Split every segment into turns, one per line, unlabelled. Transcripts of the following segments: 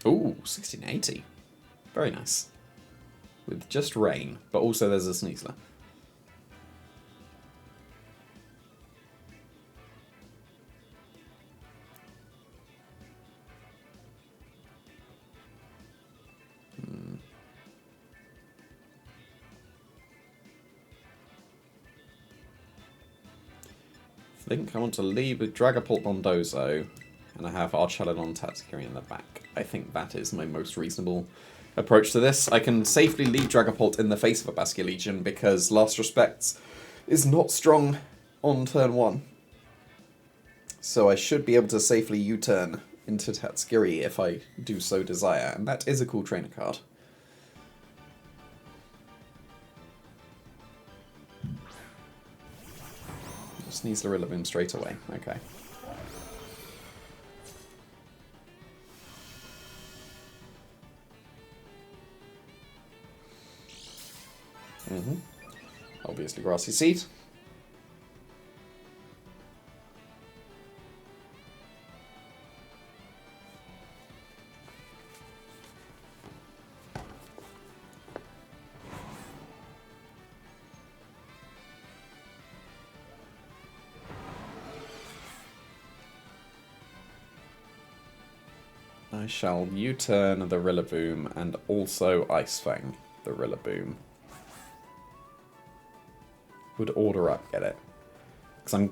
Ooh, 1680. Very nice. With just rain, but also there's a Sneasler. I think I want to leave with Dragapult Dondozo, and I have Archelon Tatsukiri in the back. I think that is my most reasonable approach to this. I can safely leave Dragapult in the face of a Basculegion because Last Respects is not strong on turn 1. So I should be able to safely U-turn into Tatsukiri if I do so desire, and that is a cool trainer card. Sneeze Rillaboom straight away. Okay. Obviously Grassy Seed. I shall U-turn the Rillaboom and also Ice Fang the Rillaboom. Would order up, get it? Because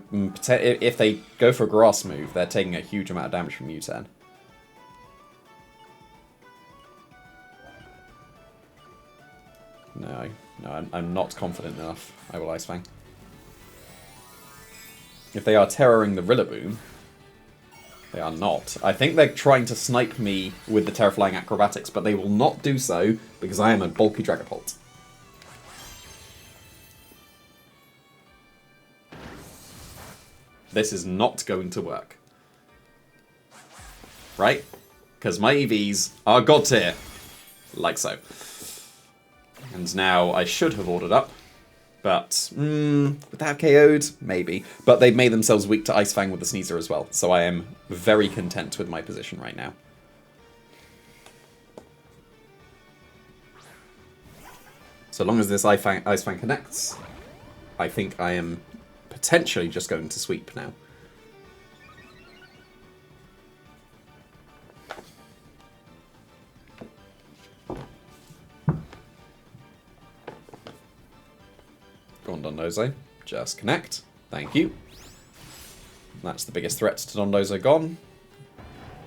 if they go for a grass move, they're taking a huge amount of damage from U-turn. No, I'm not confident enough. I will Ice Fang. If they are terroring the Rillaboom, they are not. I think they're trying to snipe me with the Terraflying Acrobatics, but they will not do so because I am a bulky Dragapult. This is not going to work. Right? Because my EVs are God tier. Like so. And now I should have ordered up. But, would they have KO'd? Maybe. But they've made themselves weak to Ice Fang with the Sneasler as well. So I am very content with my position right now. So long as this Ice Fang connects, I think I am potentially just going to sweep now. Go on, Dondozo. Just connect. Thank you. That's the biggest threat to Dondozo gone.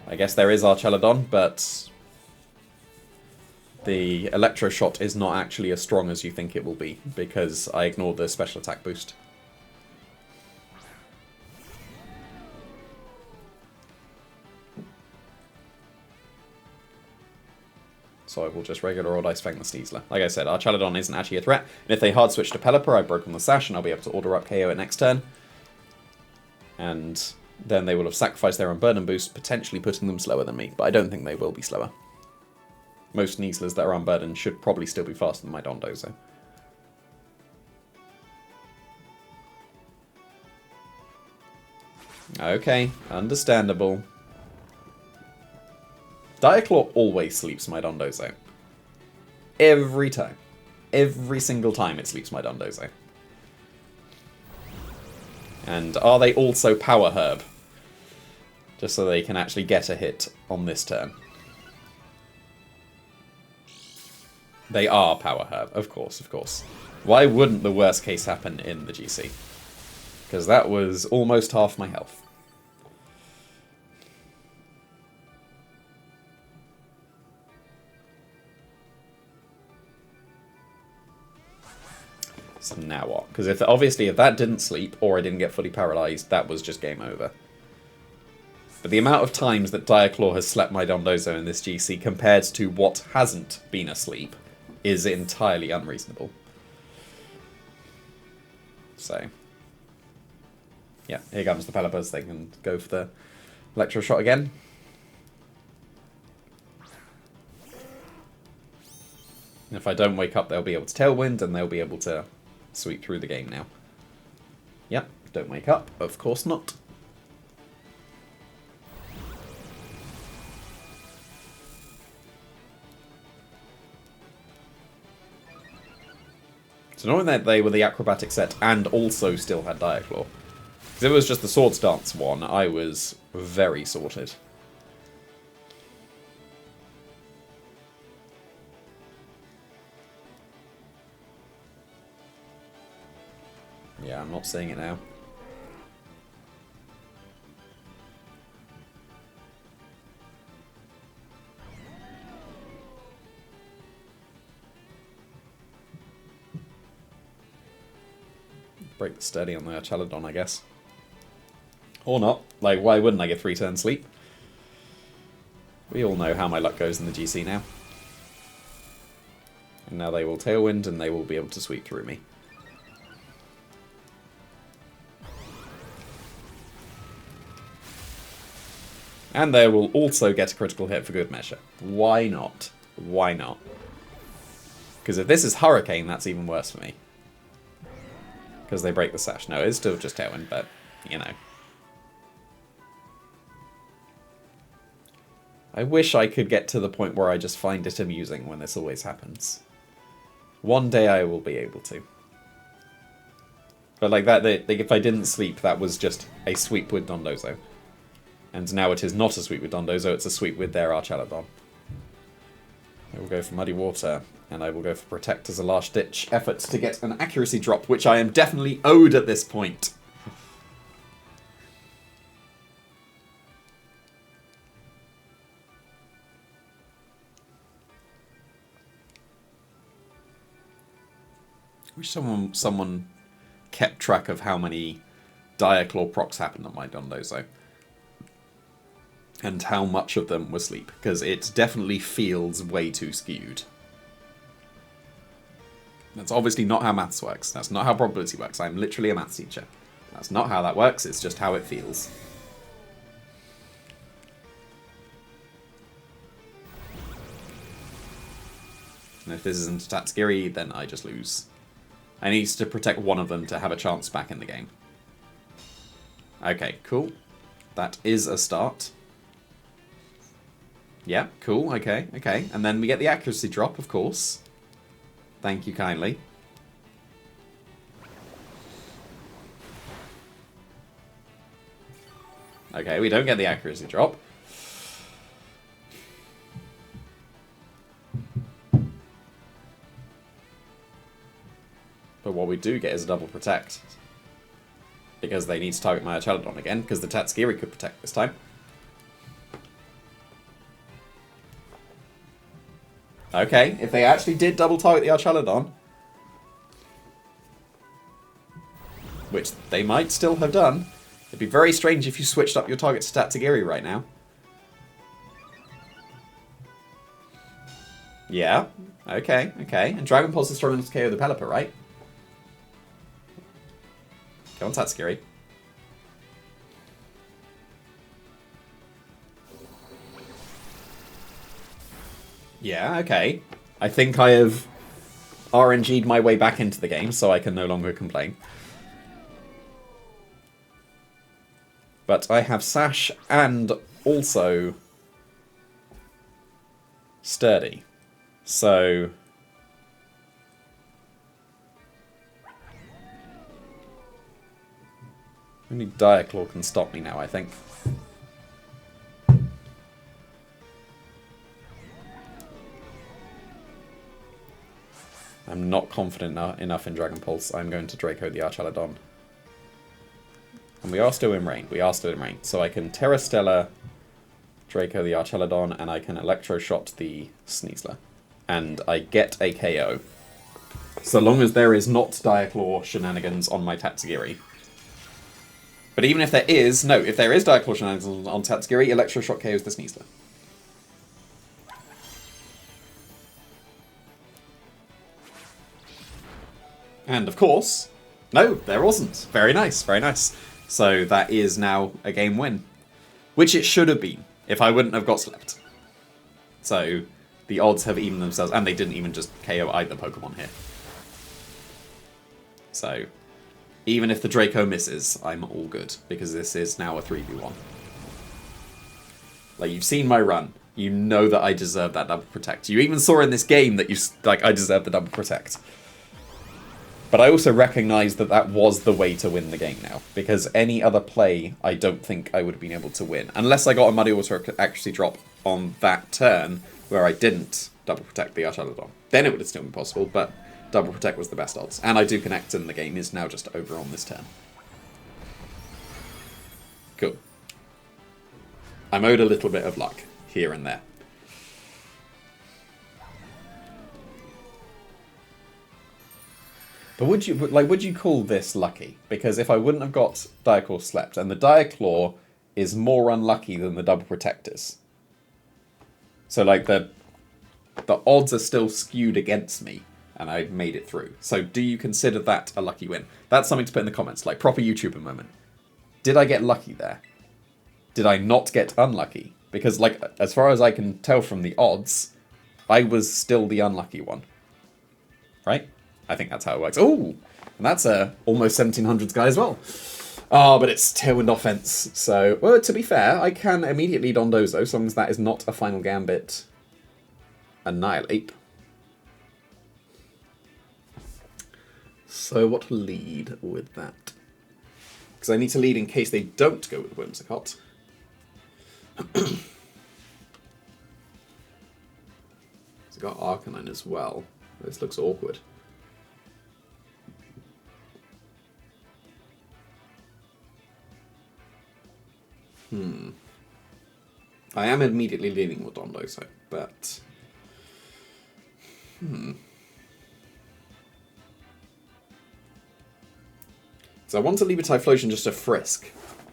I guess there is Archelon, but the Electro Shot is not actually as strong as you think it will be, because I ignored the special attack boost. So I will just regular old Ice Fang the Sneasler. Like I said, Archelon isn't actually a threat, and if they hard switch to Pelipper, I've broken the Sash, and I'll be able to order up KO at next turn. And then they will have sacrificed their Unburden boost, potentially putting them slower than me, but I don't think they will be slower. Most Sneaslers that are Unburdened should probably still be faster than my Dondozo. Okay, understandable. Diaclaw always sleeps my Dondozo. Every time. Every single time it sleeps my Dondozo. And are they also Power Herb? Just so they can actually get a hit on this turn. They are Power Herb, of course, of course. Why wouldn't the worst case happen in the GC? Because that was almost half my health. So now what? Because obviously if that didn't sleep, or I didn't get fully paralyzed, that was just game over. But the amount of times that Diaclaw has slept my Dondozo in this GC compared to what hasn't been asleep is entirely unreasonable. So, yeah, here comes the Pelipers. They can go for the Electro Shot again. And if I don't wake up, they'll be able to Tailwind, and they'll be able to sweep through the game now. Yep, don't wake up. Of course not. So knowing that they were the acrobatic set and also still had Diaclaw. Because if it was just the Swords Dance one, I was very sorted. Yeah, I'm not seeing it now. Break the sturdy on the Chaladon, I guess. Or not. Like, why wouldn't I get 3 turns sleep? We all know how my luck goes in the GC now. And now they will Tailwind and they will be able to sweep through me. And they will also get a critical hit for good measure. Why not? Why not? Because if this is Hurricane, that's even worse for me. Because they break the sash. No, it's still just Tailwind, but, you know. I wish I could get to the point where I just find it amusing when this always happens. One day I will be able to. But like that, if I didn't sleep, that was just a sweep with Dondozo. And now it is not a sweep with Dondozo, it's a sweep with their Archaladon. I will go for Muddy Water, and I will go for Protect as a last-ditch effort to get an accuracy drop, which I am definitely owed at this point. I wish someone kept track of how many Diaclaw procs happened on my Dondozo. And how much of them were sleep, because it definitely feels way too skewed. That's obviously not how maths works. That's not how probability works. I'm literally a maths teacher. That's not how that works, it's just how it feels. And if this isn't Tatsugiri, then I just lose. I need to protect one of them to have a chance back in the game. Okay, cool. That is a start. Yeah, cool, okay, okay. And then we get the accuracy drop, of course. Thank you kindly. Okay, we don't get the accuracy drop. But what we do get is a double protect. Because they need to target my Chaladon again, because the Tatsugiri could protect this time. Okay, if they actually did double target the Archaladon, which they might still have done, it'd be very strange if you switched up your target to Tatsugiri right now. Yeah, okay, okay. And Dragon Pulse is strong enough to KO the Pelipper, right? Go on, Tatsugiri. Yeah, okay. I think I have RNG'd my way back into the game, so I can no longer complain. But I have Sash and also Sturdy. So only Diaclaw can stop me now, I think. I'm not confident enough in Dragon Pulse. I'm going to Draco the Archaladon. And we are still in rain. We are still in rain. So I can Terra Stella, Draco the Archaladon, and I can Electroshot the Sneasler. And I get a KO. So long as there is not Diaclaw shenanigans on my Tatsugiri. But even if there is, no, if there is Diaclaw shenanigans on Tatsugiri, Electroshot KOs the Sneasler. And of course, no, there wasn't. Very nice, very nice. So that is now a game win. Which it should have been, if I wouldn't have got slept. So the odds have evened themselves, and they didn't even just KO either Pokemon here. So even if the Draco misses, I'm all good, because this is now a 3v1. Like, you've seen my run. You know that I deserve that double protect. You even saw in this game that I deserve the double protect. But I also recognise that that was the way to win the game now. Because any other play, I don't think I would have been able to win. Unless I got a Muddy Water accuracy drop on that turn, where I didn't double protect the Archelodon. Then it would have still been possible, but double protect was the best odds. And I do connect, and the game is now just over on this turn. Cool. I'm owed a little bit of luck, here and there. But would you call this lucky? Because if I wouldn't have got Diaclaw Slept, and the Diaclaw is more unlucky than the Double Protect is. So, like, the odds are still skewed against me, and I made it through. So do you consider that a lucky win? That's something to put in the comments, like, proper YouTuber moment. Did I get lucky there? Did I not get unlucky? Because, like, as far as I can tell from the odds, I was still the unlucky one. Right? I think that's how it works. Oh, and that's a almost 1700s guy as well. Oh, but it's Tailwind offense. So, well, to be fair, I can immediately Dondozo, as long as that is not a final gambit Annihilate. So what to lead with that? Because I need to lead in case they don't go with Whimsicott. It's got Arcanine as well. This looks awkward. I am immediately leaning with Dondozo, but... So I want to leave a Typhlosion just a frisk,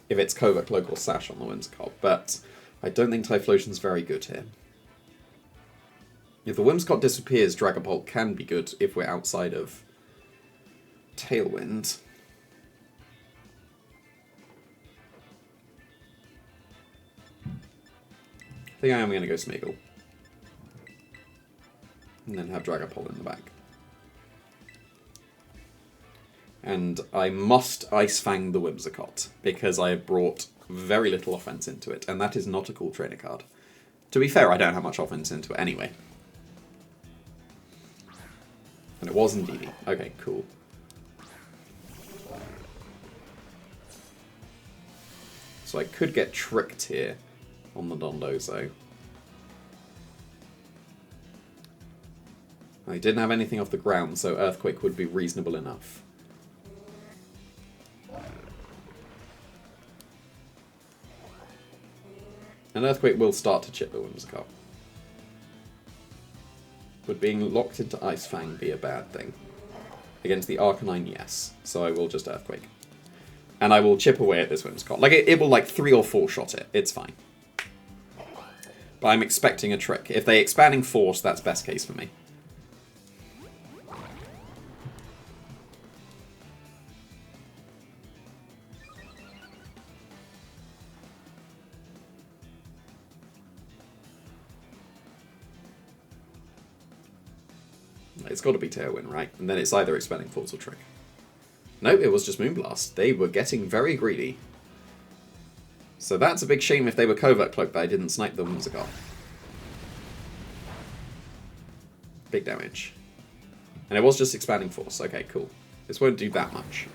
if it's Covert, Cloak, or Sash on the Whimsicott, but I don't think Typhlosion's very good here. If the Whimsicott disappears, Dragapult can be good if we're outside of Tailwind. I think I am going to go Smeagol. And then have Dragapult in the back. And I must Ice Fang the Whimsicott, because I have brought very little offense into it, and that is not a cool trainer card. To be fair, I don't have much offense into it anyway. And it was indeed. Okay, cool. So I could get tricked here on the Dondozo. I didn't have anything off the ground, so Earthquake would be reasonable enough. An Earthquake will start to chip the Whimsicott. Would being locked into Ice Fang be a bad thing? Against the Arcanine, yes. So I will just Earthquake. And I will chip away at this Whimsicott. Like, it will, like, 3 or 4 shot it. It's fine. But I'm expecting a trick. If they Expanding Force, that's best case for me. It's got to be Tailwind, right? And then it's either Expanding Force or Trick. Nope, it was just Moonblast. They were getting very greedy. So that's a big shame if they were Covert Cloak that I didn't snipe the Whimsicott. Big damage. And it was just Expanding Force. Okay, cool. This won't do that much.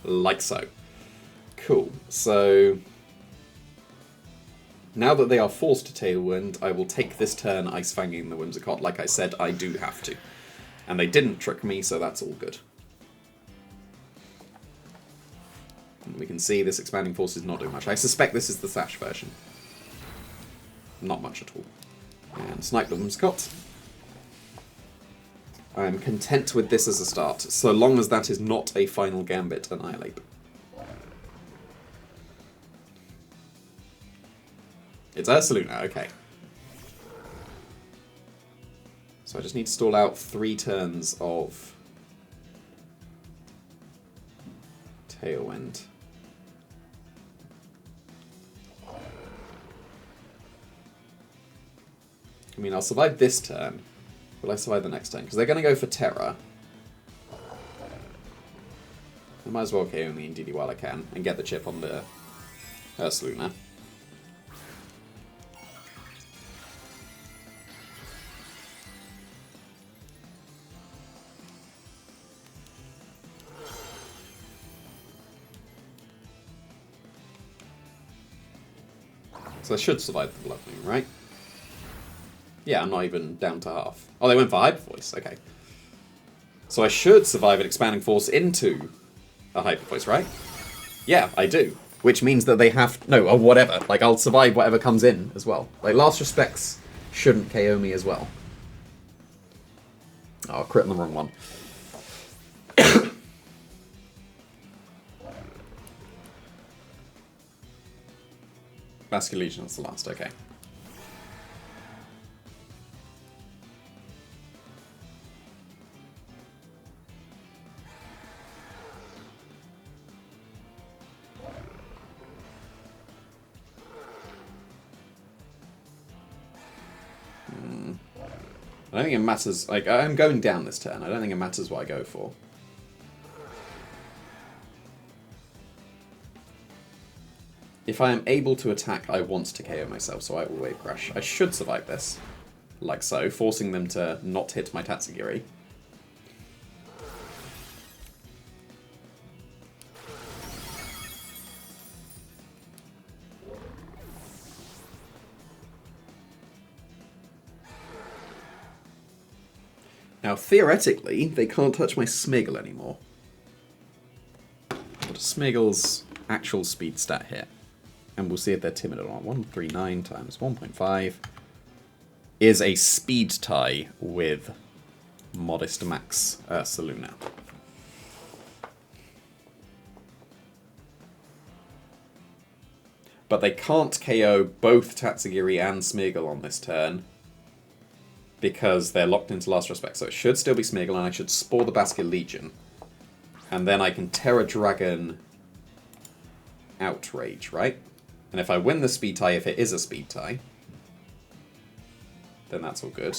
Like so. Cool. So... now that they are forced to Tailwind, I will take this turn Ice Fanging the Whimsicott. Like I said, I do have to. And they didn't trick me, so that's all good. And we can see this Expanding Force is not doing much. I suspect this is the Sash version. Not much at all. And snipe the Whimsicott. I am content with this as a start, so long as that is not a final Gambit Annihilate. It's Ursaluna, okay. So I just need to stall out 3 turns of Tailwind. I mean, I'll survive this turn. Will I survive the next turn? Because they're going to go for Terra. I might as well KO me indeed while I can and get the chip on the Ursaluna. So I should survive the Blood Moon, right? Yeah, I'm not even down to half. Oh, they went for Hyper Voice, okay. So I should survive an Expanding Force into a Hyper Voice, right? Yeah, I do. Which means that they have... No, or whatever. Like, I'll survive whatever comes in as well. Like, Last Respects shouldn't KO me as well. Oh, I crit on the wrong one. Vascular Legion was the last, okay. I don't think it matters. Like, I'm going down this turn. I don't think it matters what I go for. If I am able to attack, I want to KO myself, so I will Wave Crash. I should survive this. Like so, forcing them to not hit my Tatsugiri. Now, theoretically, they can't touch my Smeagol anymore. What is Smeagol's actual speed stat here? And we'll see if they're timid or not. 139 times 1.5 is a speed tie with Modest Max Ursaluna. But they can't KO both Tatsugiri and Smeagol on this turn, because they're locked into Last Respect. So it should still be Smeagol, and I should Spore the Basket Legion. And then I can Terra Dragon Outrage, right? And if I win the speed tie, if it is a speed tie, then that's all good.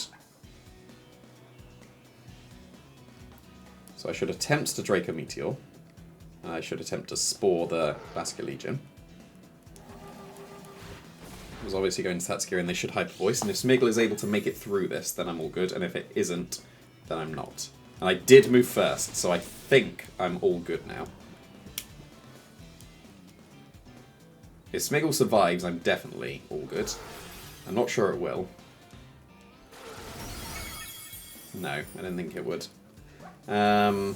So I should attempt to Draco Meteor. And I should attempt to Spore the Basket Legion. It was obviously going to Tatsugiri, and they should Hyper Voice. And if Smeagol is able to make it through this, then I'm all good. And if it isn't, then I'm not. And I did move first, so I think I'm all good now. If Smeagol survives, I'm definitely all good. I'm not sure it will. No, I didn't think it would. I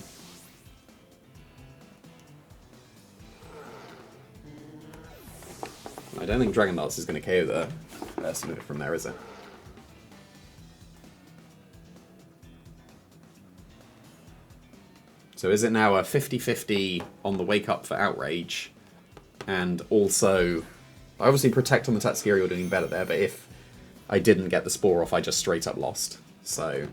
don't think Dragon Dance is going to KO the Ursaluna from there, is it? So is it now a 50-50 on the wake up for Outrage? And also, obviously Protect on the Tatsugiri would have been better there, but if I didn't get the Spore off, I just straight up lost. So...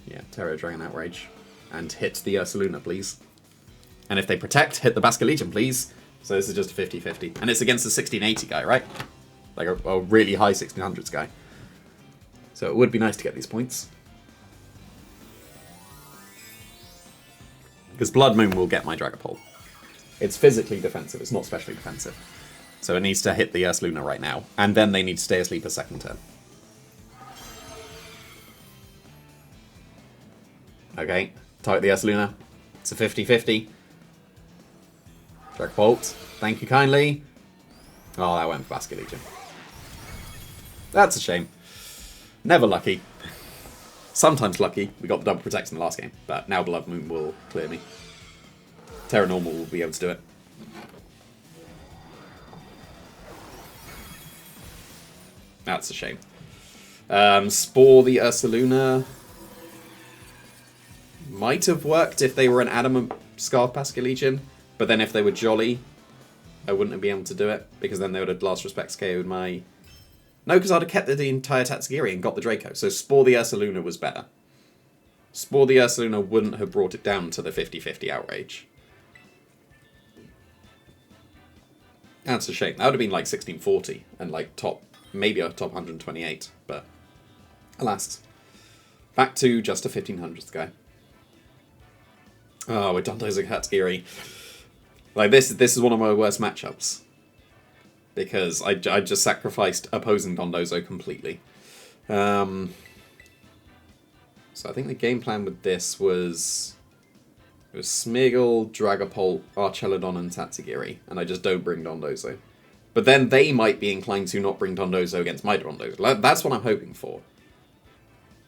yeah, Terra Dragon Outrage. And hit the Ursaluna, please. And if they Protect, hit the Basket Legion, please. So this is just a 50-50. And it's against the 1680 guy, right? Like a really high 1600s guy. So it would be nice to get these points. Because Blood Moon will get my Dragapult. It's physically defensive, it's not specially defensive. So it needs to hit the Ursaluna right now. And then they need to stay asleep a second turn. Okay, target the Ursaluna. It's a 50-50. Dragapult, thank you kindly. Oh, that went for Basket Legion. That's a shame. Never lucky. Sometimes lucky. We got the double protect in the last game, but now Blood Moon will clear me. Terra Normal will be able to do it. That's a shame. Spore the Ursaluna might have worked if they were an Adamant Scarf Basket Legion, but then if they were Jolly, I wouldn't have been able to do it, because then they would have Last Respects KO'd my... No, because I'd have kept the entire Tatsugiri and got the Draco. So Spore the Ursaluna was better. Spore the Ursaluna wouldn't have brought it down to the 50-50 Outrage. That's a shame. That would have been like 1640 and like top, maybe a top 128. But alas. Back to just a 1500s guy. Oh, we're Dondozo Tatsugiri. Like this is one of my worst matchups. Because I just sacrificed opposing Dondozo completely. So I think the game plan with this was It was Smeagol, Dragapult, Archelodon, and Tatsugiri, and I just don't bring Dondozo. But then they might be inclined to not bring Dondozo against my Dondozo. That's what I'm hoping for.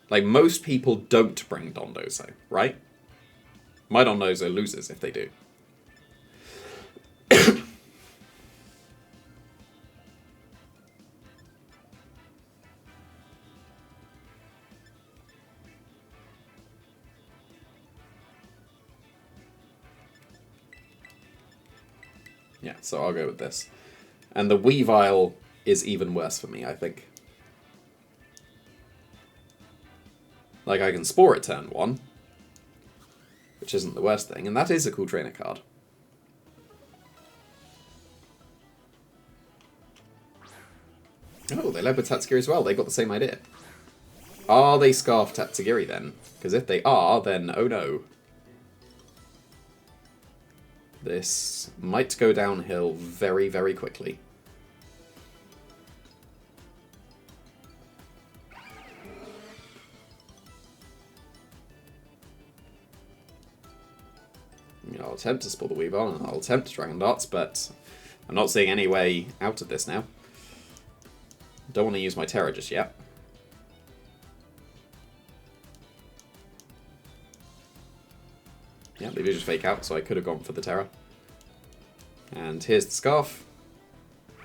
Like, most people don't bring Dondozo, right? My Dondozo loses if they do. Yeah, so I'll go with this. And the Weavile is even worse for me, I think. Like, I can Spore it turn 1, which isn't the worst thing, and that is a cool trainer card. Oh, they led with Tatsugiri as well. They got the same idea. Are they Scarf Tatsugiri then? Because if they are, then oh no. This might go downhill very, very quickly. I mean, I'll attempt to Spore the Weavile and I'll attempt to Dragon Darts, but I'm not seeing any way out of this now. Don't want to use my Terror just yet. Yeah, they did just fake out, so I could have gone for the Terror. And here's the Scarf.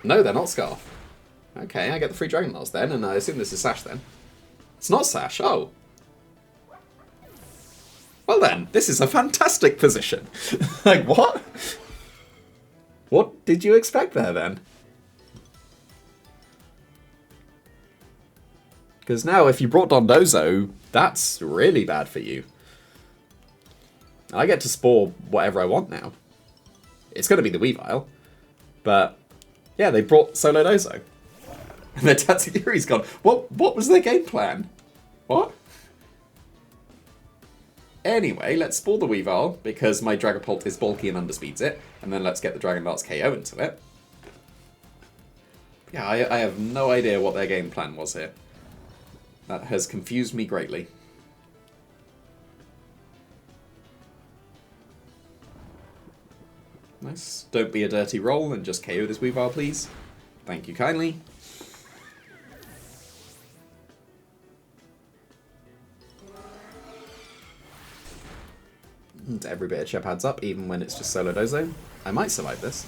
No, they're not Scarf. Okay, I get the free Dragon Darts then, and I assume this is Sash then. It's not Sash, oh. Well then, this is a fantastic position. Like, what? What did you expect there then? Because now, if you brought Dondozo, that's really bad for you. I get to Spore whatever I want now. It's going to be the Weavile. But, yeah, they brought Solo Dozo. And the Tatsugiri's gone. What was their game plan? What? Anyway, let's Spore the Weavile, because my Dragapult is bulky and underspeeds it. And then let's get the Dragon Darts KO into it. Yeah, I have no idea what their game plan was here. That has confused me greatly. Nice. Don't be a dirty roll and just KO this Weavile, please. Thank you kindly. And every bit of chip adds up, even when it's just Solo Dozo. I might survive this.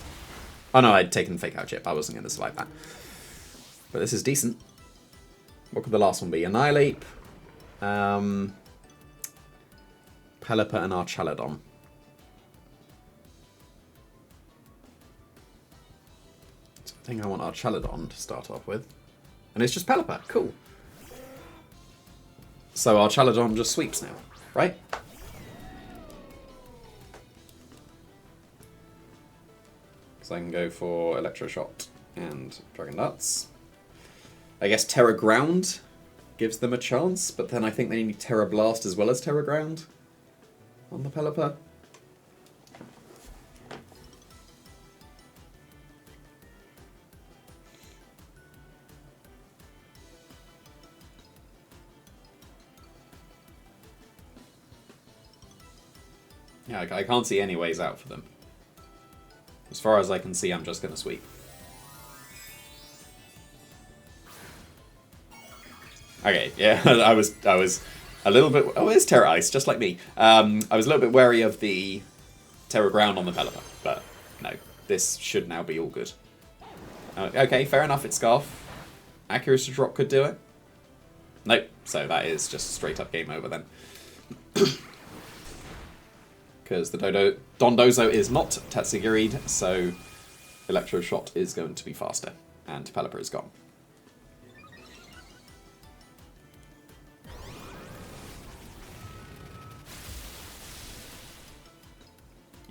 Oh no, I'd taken Fake Out chip. I wasn't going to survive that. But this is decent. What could the last one be? Annihilate, Pelipper, and Archelodon. So I think I want Archelodon to start off with. And it's just Pelipper. Cool. So Archelodon just sweeps now, right? So I can go for Electro Shot and Dragon Darts. I guess Terra Ground gives them a chance, but then I think they need Terra Blast as well as Terra Ground on the Pelipper. Yeah, I can't see any ways out for them. As far as I can see, I'm just going to sweep. Okay, yeah, I was a little bit... Oh, it's Terra Ice, just like me. I was a little bit wary of the Terra Ground on the Pelipper, but no, this should now be all good. Okay, fair enough, it's Scarf. Accuracy drop could do it. Nope, so that is just straight up game over then. Because the Dondozo is not Tatsugiri'd, so Electro Shot is going to be faster, and Pelipper is gone.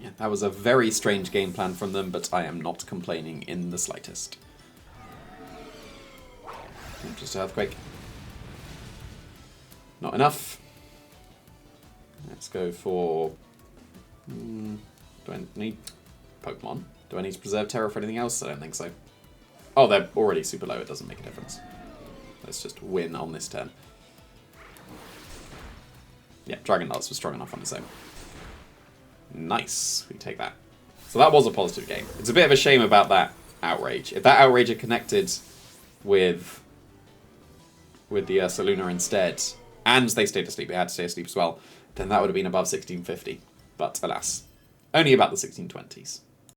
Yeah, that was a very strange game plan from them, but I am not complaining in the slightest. Just Earthquake. Not enough. Let's go for... do I need Pokemon? Do I need to preserve Terra for anything else? I don't think so. Oh, they're already super low. It doesn't make a difference. Let's just win on this turn. Yeah, Dragon Darts was strong enough on its own. Nice. We take that. So that was a positive game. It's a bit of a shame about that outrage. If that outrage had connected with the Ursaluna instead, and they stayed asleep, they had to stay asleep as well, then that would have been above 1650. But alas, only about the 1620s.